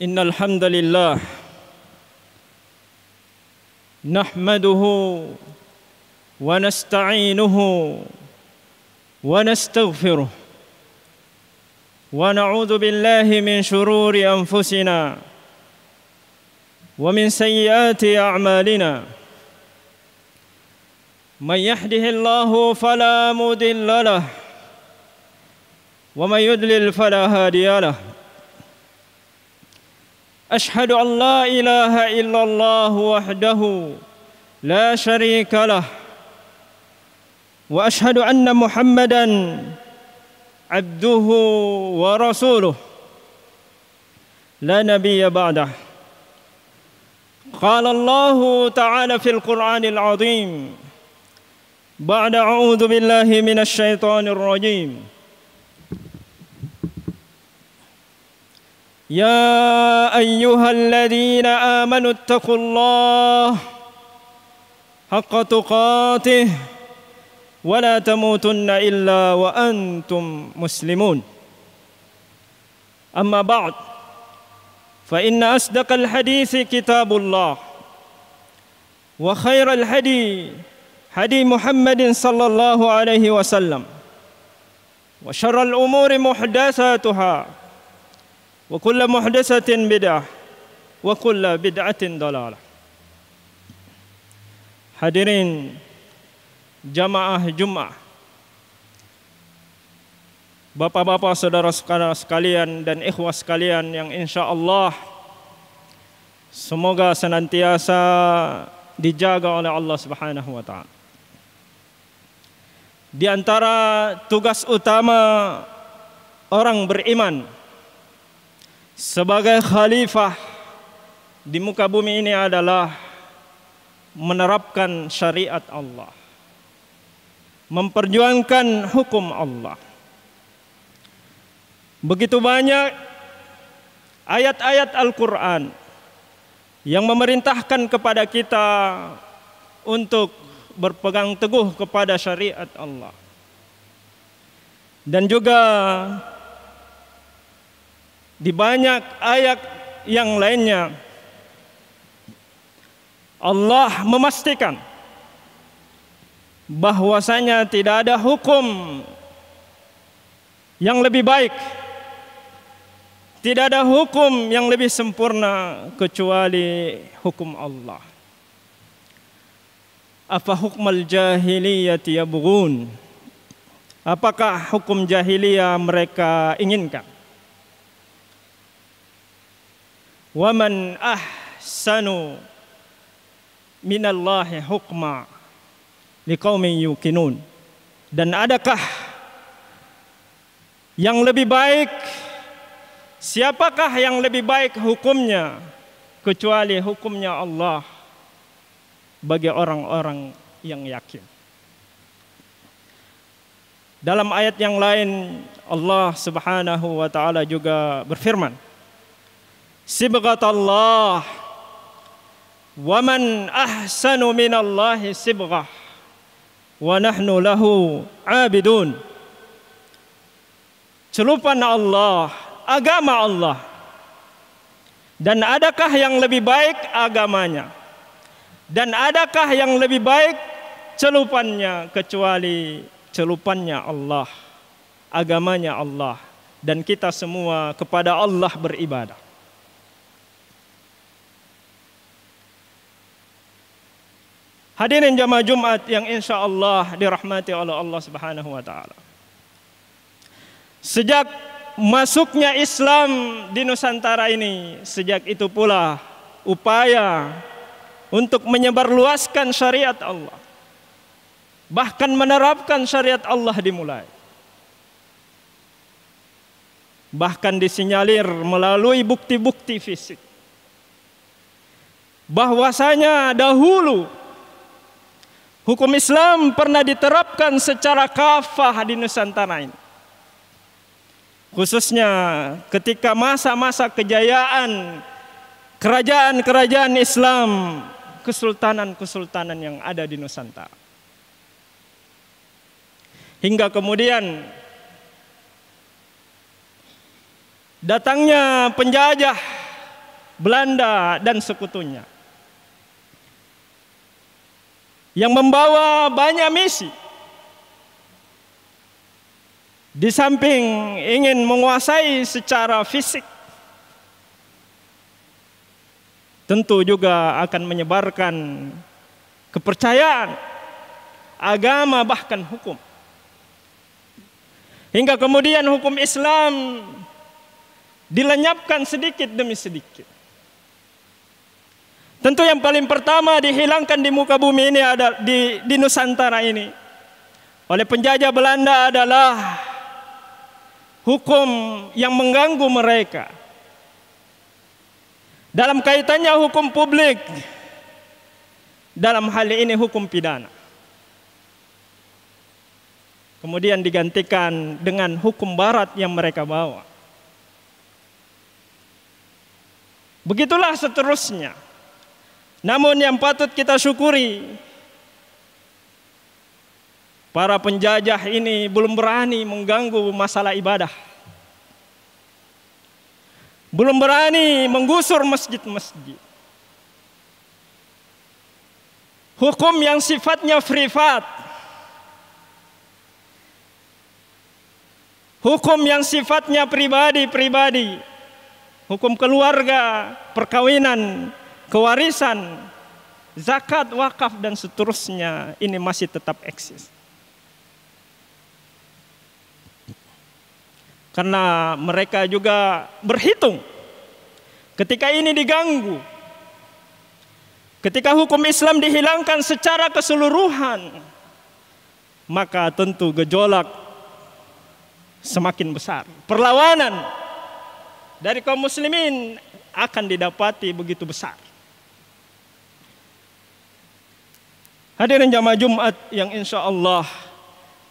Innal hamdalillah nahmaduhu wa nasta'inuhu wa nastaghfiruh wa na'udzu billahi min shururi anfusina wa min sayyiati a'malina may yahdihillahu fala mudilla lahu wa may yudlil fala hadiya lahu. أشهد أن لا إله إلا الله وحده لا شريك له وأشهد أن محمدًا عبده ورسوله لا نبي بعده. قال الله تعالى في القرآن العظيم بعد أعوذ بالله من الشيطان الرجيم يا أيها الذين آمنوا اتقوا الله حق تقاته ولا تموتن إلا وأنتم مسلمون. أما بعد فإن أصدق الحديث كتاب الله وخير الهدي هدي محمد صلى الله عليه وسلم وشر الأمور محدثاتها wa kullu muhdatsatin bid'ah wa kullu bid'atin dhalalah. Hadirin jamaah Jumat, bapak-bapak, saudara-saudara sekalian dan ikhwah sekalian yang insyaallah semoga senantiasa dijaga oleh Allah Subhanahu wa taala. Di antara tugas utama orang beriman sebagai khalifah di muka bumi ini adalah menerapkan syariat Allah, memperjuangkan hukum Allah. Begitu banyak ayat-ayat Al-Quran yang memerintahkan kepada kita untuk berpegang teguh kepada syariat Allah. Dan juga di banyak ayat yang lainnya Allah memastikan bahwasanya tidak ada hukum yang lebih baik, tidak ada hukum yang lebih sempurna kecuali hukum Allah. Afa hukmal jahiliyati yabghun? Apakah hukum jahiliyah mereka inginkan? Wa man ahsanu minallahi hukma liqaumin yuqinun. Dan adakah yang lebih baik, siapakah yang lebih baik hukumnya kecuali hukumnya Allah bagi orang-orang yang yakin. Dalam ayat yang lain Allah Subhanahu wa taala juga berfirman, Sibghatallah wa man ahsanu minallahi sibghah wa nahnu lahu abidun. Celupan Allah, agama Allah. Dan adakah yang lebih baik agamanya? Dan adakah yang lebih baik celupannya kecuali celupannya Allah, agamanya Allah. Dan kita semua kepada Allah beribadah. Hadirin jamaah Jumat yang insya Allah dirahmati oleh Allah Subhanahu wa taala. Sejak masuknya Islam di Nusantara ini, sejak itu pula upaya untuk menyebarluaskan syariat Allah, bahkan menerapkan syariat Allah dimulai. Bahkan disinyalir melalui bukti-bukti fisik bahwasanya dahulu hukum Islam pernah diterapkan secara kafah di Nusantara ini. khususnya ketika masa-masa kejayaan kerajaan-kerajaan Islam, kesultanan-kesultanan yang ada di Nusantara. Hingga kemudian datangnya penjajah Belanda dan sekutunya yang membawa banyak misi. Di samping ingin menguasai secara fisik, tentu juga akan menyebarkan kepercayaan, agama, bahkan hukum. Hingga kemudian hukum Islam dilenyapkan sedikit demi sedikit. Tentu yang paling pertama dihilangkan di muka bumi ini ada di Nusantara ini oleh penjajah Belanda adalah hukum yang mengganggu mereka. Dalam kaitannya hukum publik, dalam hal ini hukum pidana. Kemudian digantikan dengan hukum barat yang mereka bawa. Begitulah seterusnya. Namun yang patut kita syukuri, para penjajah ini belum berani mengganggu masalah ibadah. Belum berani menggusur masjid-masjid. Hukum yang sifatnya privat, hukum yang sifatnya pribadi-pribadi, hukum keluarga, perkawinan, kewarisan, zakat, wakaf, dan seterusnya ini masih tetap eksis. Karena mereka juga berhitung ketika ini diganggu, ketika hukum Islam dihilangkan secara keseluruhan, maka tentu gejolak semakin besar. Perlawanan dari kaum muslimin akan didapati begitu besar. Hadirin jamaah Jumat yang insya Allah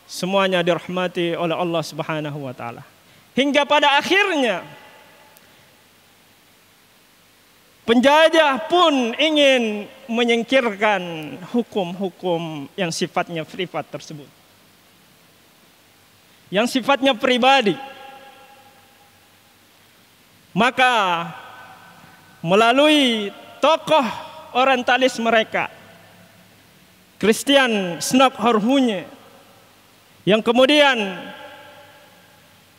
semuanya dirahmati oleh Allah Subhanahu wa Ta'ala. Hingga pada akhirnya penjajah pun ingin menyingkirkan hukum-hukum yang sifatnya privat tersebut, yang sifatnya pribadi. Maka melalui tokoh orientalis mereka, Christian Schnock-Horhunye, yang kemudian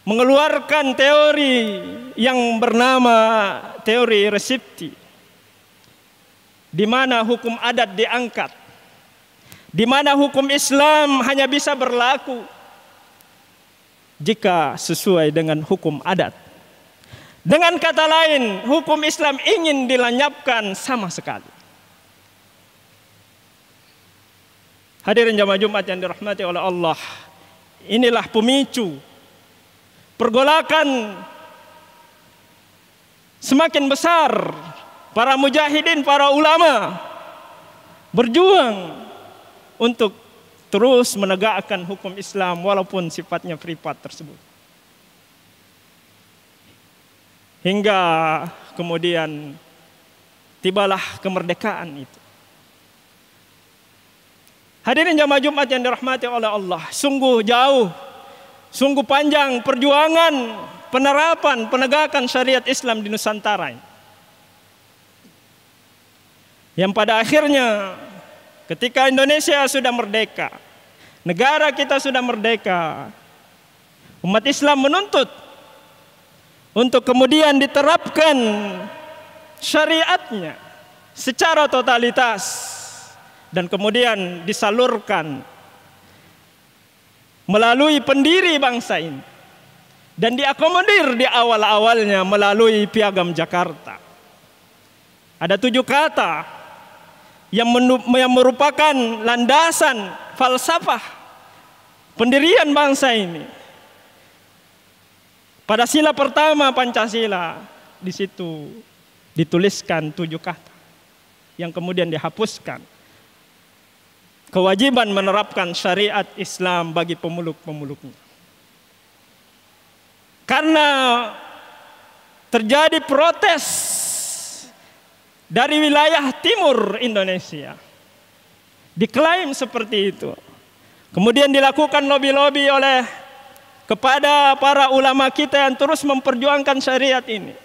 mengeluarkan teori yang bernama teori resepti, di mana hukum adat diangkat, di mana hukum Islam hanya bisa berlaku jika sesuai dengan hukum adat. Dengan kata lain, hukum Islam ingin dilenyapkan sama sekali. Hadirin jamaah Jumat yang dirahmati oleh Allah, inilah pemicu pergolakan semakin besar. Para mujahidin, para ulama berjuang untuk terus menegakkan hukum Islam walaupun sifatnya privat tersebut. Hingga kemudian tibalah kemerdekaan itu. Hadirin jamaah Jumat yang dirahmati oleh Allah, sungguh jauh, sungguh panjang perjuangan penerapan penegakan syariat Islam di Nusantara. Yang pada akhirnya ketika Indonesia sudah merdeka, negara kita sudah merdeka, umat Islam menuntut untuk kemudian diterapkan syariatnya secara totalitas dan kemudian disalurkan melalui pendiri bangsa ini dan diakomodir di awal-awalnya melalui Piagam Jakarta. Ada 7 kata yang merupakan landasan falsafah pendirian bangsa ini. Pada sila pertama Pancasila, di situ dituliskan 7 kata yang kemudian dihapuskan. Kewajiban menerapkan syariat Islam bagi pemeluk-pemeluknya. Karena terjadi protes dari wilayah timur Indonesia. Diklaim seperti itu. Kemudian dilakukan lobby-lobby kepada para ulama kita yang terus memperjuangkan syariat ini.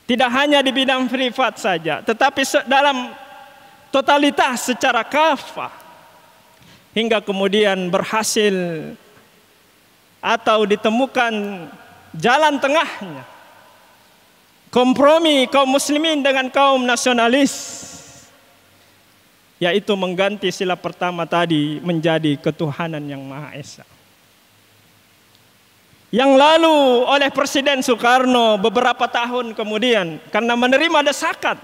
Tidak hanya di bidang privat saja, tetapi dalam totalitas secara kafah. Hingga kemudian berhasil atau ditemukan jalan tengahnya. Kompromi kaum muslimin dengan kaum nasionalis, yaitu mengganti sila pertama tadi menjadi ketuhanan yang Maha Esa. Yang lalu oleh Presiden Soekarno beberapa tahun kemudian, karena menerima desakan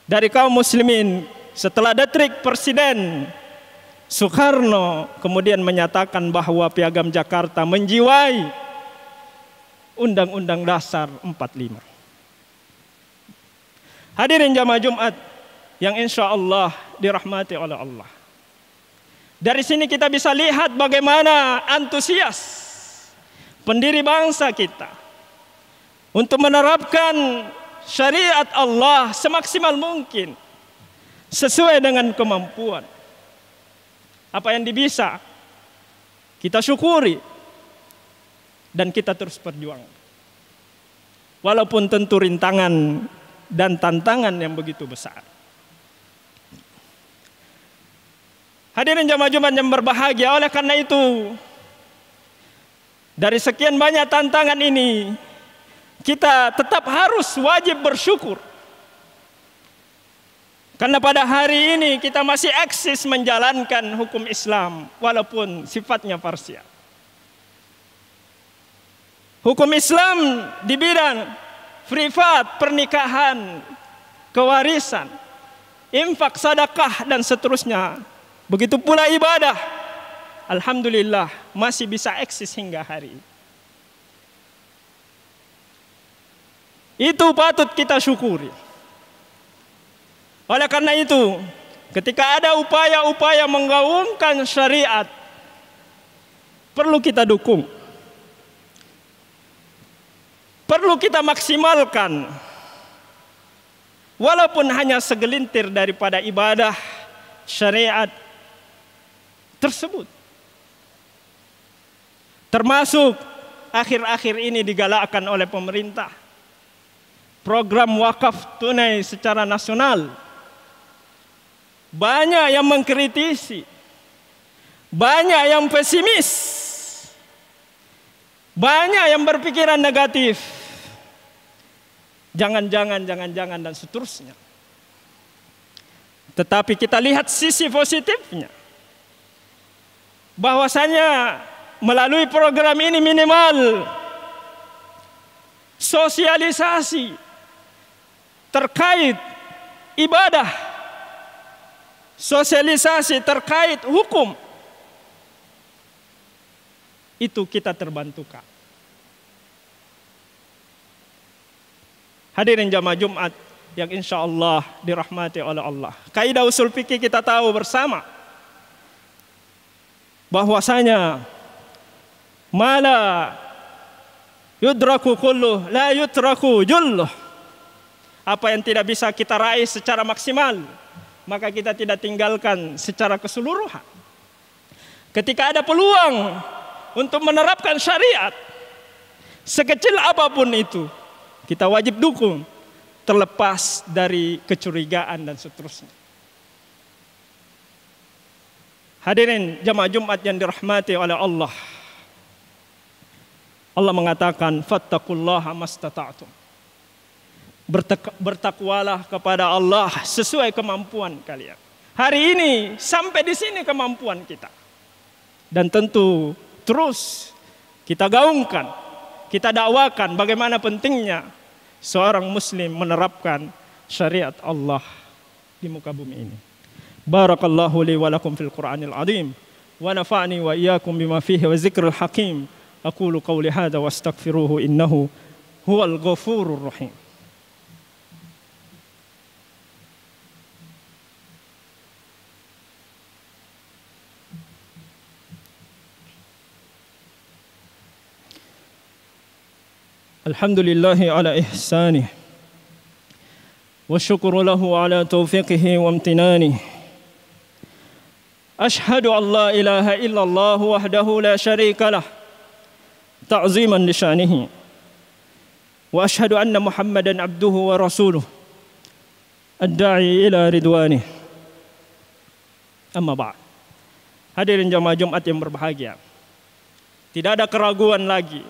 dari kaum muslimin setelah detrik Presiden Soekarno kemudian menyatakan bahwa Piagam Jakarta menjiwai Undang-Undang Dasar 45. Hadirin jamaah Jumat yang insya Allah dirahmati oleh Allah. Dari sini kita bisa lihat bagaimana antusias pendiri bangsa kita untuk menerapkan syariat Allah semaksimal mungkin sesuai dengan kemampuan. Apa yang bisa kita syukuri dan kita terus berjuang. Walaupun tentu rintangan dan tantangan yang begitu besar. Hadirin jamaah Jumat yang berbahagia, oleh karena itu dari sekian banyak tantangan ini kita tetap harus wajib bersyukur. Karena pada hari ini kita masih eksis menjalankan hukum Islam walaupun sifatnya parsial. Hukum Islam di bidang privat, pernikahan, kewarisan, infak, sedekah dan seterusnya. Begitu pula ibadah. Alhamdulillah masih bisa eksis hingga hari ini. Itu patut kita syukuri. Oleh karena itu, ketika ada upaya-upaya menggaungkan syariat, perlu kita dukung. Perlu kita maksimalkan. Walaupun hanya segelintir daripada ibadah syariat tersebut. Termasuk akhir-akhir ini digalakkan oleh pemerintah program wakaf tunai secara nasional. Banyak yang mengkritisi, banyak yang pesimis, banyak yang berpikiran negatif. Jangan-jangan dan seterusnya. Tetapi kita lihat sisi positifnya. Bahwasanya melalui program ini minimal sosialisasi terkait ibadah, sosialisasi terkait hukum, itu kita terbantukan. Hadirin jamaah Jumat yang insya Allah dirahmati oleh Allah. Kaidah usul fikih kita tahu bersama bahwasanya mala yudraku kulluh la yutraku julluh. Apa yang tidak bisa kita raih secara maksimal, maka kita tidak tinggalkan secara keseluruhan. Ketika ada peluang untuk menerapkan syariat, sekecil apapun itu, kita wajib dukung, terlepas dari kecurigaan dan seterusnya. Hadirin jamaah Jumat yang dirahmati oleh Allah. Allah mengatakan, fattaqullaha mastata'tum. Bertakwalah kepada Allah sesuai kemampuan kalian. Hari ini sampai di sini kemampuan kita. Dan tentu terus kita gaungkan, kita dakwakan bagaimana pentingnya seorang muslim menerapkan syariat Allah di muka bumi ini. Barakallahu li wa lakum fil Qur'anil azim wa nafa'ni wa iyyakum bima fihi wa zikril hakim. Aqulu qawli hadza wa astaghfiruhu innahu huwal ghafurur rahim. Alhamdulillahi ala ihsanih wa syukru lahu ala taufiqihi wa amtinanih. Ashhadu an la ilaha illallah wahdahu la syarika lah ta'ziman li sya'nihi wa ashhadu anna Muhammadan abduhu wa rasuluh ad-da'i ila ridwanih. Amma ba'd. Hadirin jamaah Jumat yang berbahagia, tidak ada keraguan lagi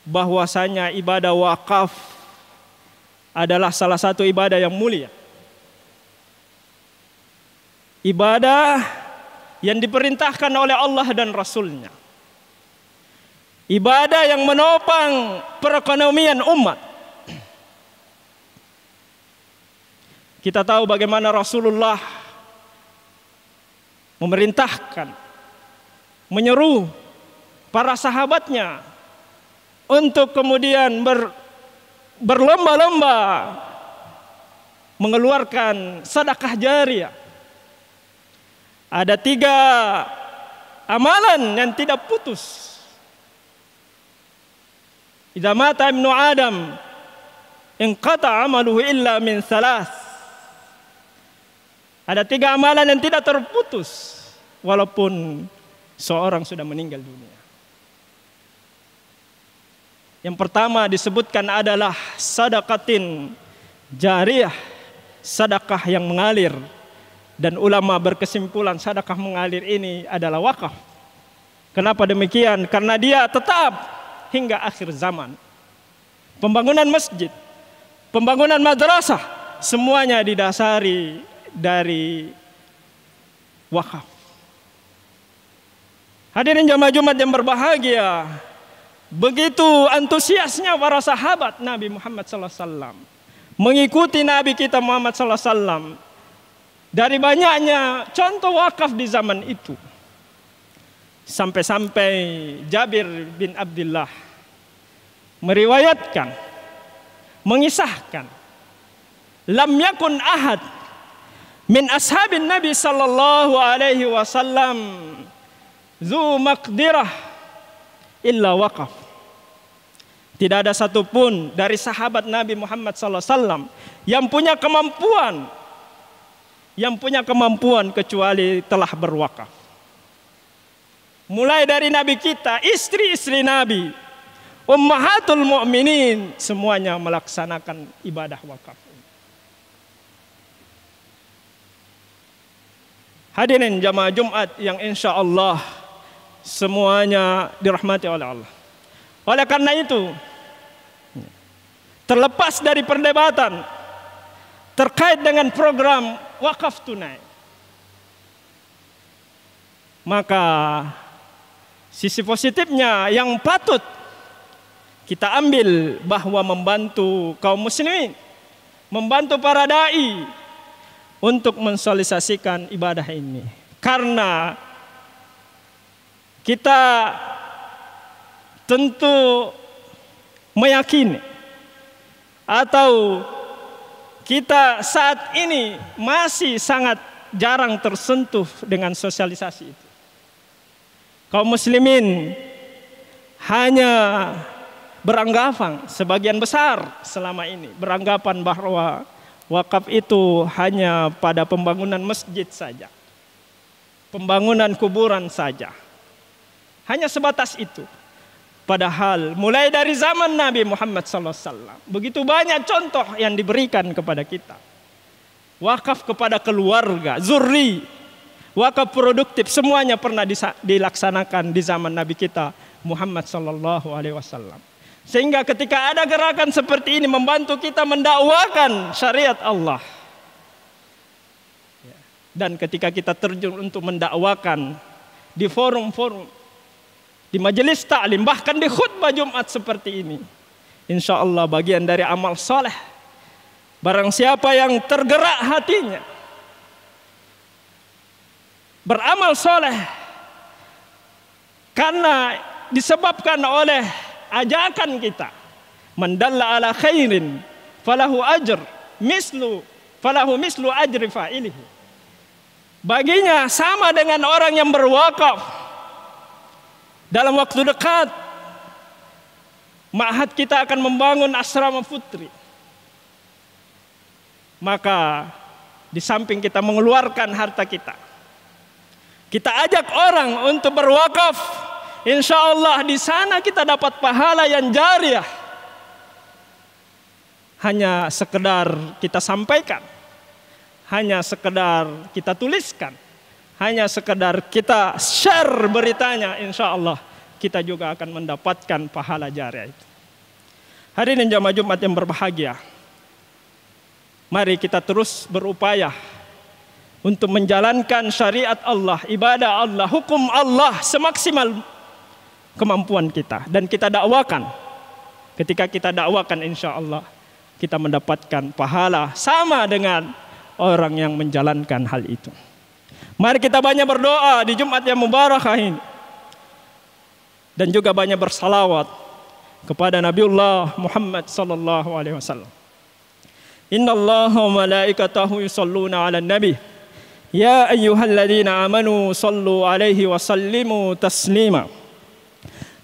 bahwasanya ibadah wakaf adalah salah satu ibadah yang mulia. Ibadah yang diperintahkan oleh Allah dan Rasul-Nya. Ibadah yang menopang perekonomian umat. Kita tahu bagaimana Rasulullah memerintahkan, menyeru para sahabatnya untuk kemudian berlomba-lomba mengeluarkan sedekah jariyah. Ada 3 amalan yang tidak putus. Idza mata ibnu Adam inqata amaluhu illa min 3. Ada 3 amalan yang tidak terputus walaupun seorang sudah meninggal dunia. Yang pertama disebutkan adalah sadaqatin jariyah, sedekah yang mengalir. Dan ulama berkesimpulan sedekah mengalir ini adalah wakaf. Kenapa demikian? Karena dia tetap hingga akhir zaman. Pembangunan masjid, pembangunan madrasah, semuanya didasari dari wakaf. Hadirin jamaah Jumat yang berbahagia, begitu antusiasnya para sahabat Nabi Muhammad SAW mengikuti Nabi kita Muhammad SAW. Dari banyaknya contoh wakaf di zaman itu, sampai-sampai Jabir bin Abdullah meriwayatkan, mengisahkan, lam yakun ahad min ashabin Nabi sallallahu alaihi wasallam zu maqdirah illa waqaf. Tidak ada satupun dari sahabat Nabi Muhammad sallallahu alaihi wasallam yang punya kemampuan kecuali telah berwakaf. Mulai dari Nabi kita, istri-istri Nabi, ummahatul mu'minin, semuanya melaksanakan ibadah wakaf. Hadirin jamaah Jumat yang insya Allah semuanya dirahmati oleh Allah. Oleh karena itu, terlepas dari perdebatan terkait dengan program wakaf tunai, maka sisi positifnya yang patut kita ambil bahwa membantu kaum muslimin, membantu para dai untuk mensosialisasikan ibadah ini. Karena kita tentu meyakini atau kita saat ini masih sangat jarang tersentuh dengan sosialisasi itu. Kaum muslimin hanya beranggapan, sebagian besar selama ini beranggapan bahwa wakaf itu hanya pada pembangunan masjid saja, pembangunan kuburan saja. Hanya sebatas itu. Padahal mulai dari zaman Nabi Muhammad SAW, begitu banyak contoh yang diberikan kepada kita. Wakaf kepada keluarga, zurri, wakaf produktif, semuanya pernah dilaksanakan di zaman Nabi kita Muhammad SAW. Sehingga ketika ada gerakan seperti ini membantu kita mendakwakan syariat Allah. Dan ketika kita terjun untuk mendakwakan di forum-forum, di majelis ta'lim, bahkan di khutbah Jumat seperti ini, insya Allah bagian dari amal soleh. Barang siapa yang tergerak hatinya beramal soleh karena disebabkan oleh ajakan kita, man dalla ala khairin falahu mislu ajri fa'ilihi. Baginya sama dengan orang yang berwakaf dalam waktu dekat Ma'had kita akan membangun asrama putri. Maka di samping kita mengeluarkan harta kita, kita ajak orang untuk berwakaf. Insya Allah di sana kita dapat pahala yang jariah. Hanya sekedar kita sampaikan, hanya sekedar kita tuliskan, hanya sekedar kita share beritanya, insya Allah kita juga akan mendapatkan pahala jariah itu. Hadirin jamaah Jumat yang berbahagia, mari kita terus berupaya untuk menjalankan syariat Allah, ibadah Allah, hukum Allah semaksimal kemampuan kita. Dan kita dakwakan. Ketika kita dakwakan, insya Allah kita mendapatkan pahala sama dengan orang yang menjalankan hal itu. Mari kita banyak berdoa di Jumat yang mubarakah ini. Dan juga banyak bersalawat kepada Nabiullah Muhammad sallallahu alaihi wasallam. Innallaha wa malaikatahu yusholluna 'alan nabi. Ya ayyuhalladzina amanu shallu 'alaihi wa sallimu taslima.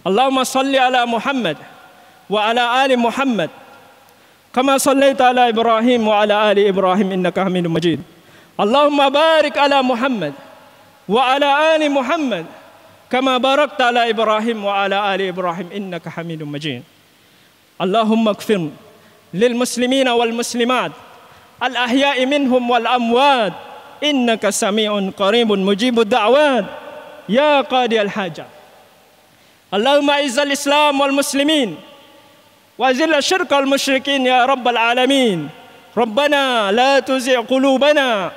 Allahumma shalli 'ala Muhammad wa 'ala ali Muhammad kama shallaita 'ala Ibrahim wa 'ala ali Ibrahim innaka Hamidum Majid. Allahumma barik 'ala Muhammad wa 'ala ali Muhammad kama barakta 'ala Ibrahim wa 'ala ali Ibrahim innaka Hamidum Majid. Allahumma ighfir lil muslimina wal muslimat al ahya'i minhum wal amwat innaka sami'un qaribun mujibud da'wat ya qadi al hajat. Allahumma izzal Islam wal muslimin wa zil syirk wal musyrikin ya rabbal alamin. Rabbana la tuzigh qulubana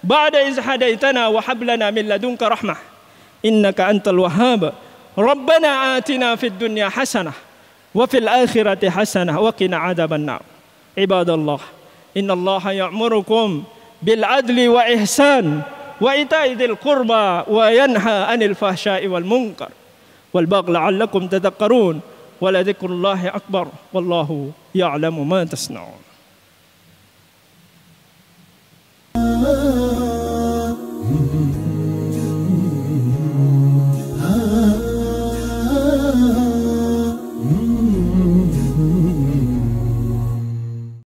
ba'da iz hadaitana wa hab lana min ladunka rahmah innaka antal wahhab. Rabbana atina fid dunya hasanah wa fil akhirati hasanah wa qina adzaban nar. Ibadallah, innallaha ya'murukum bil adli wa ihsan wa ita'i dzil qurba wa yanha 'anil fahsya'i wal munkar wal baghi la'allakum tadhakkarun wa la dzikrullahi akbar wallahu ya'lamu ma tasna'un.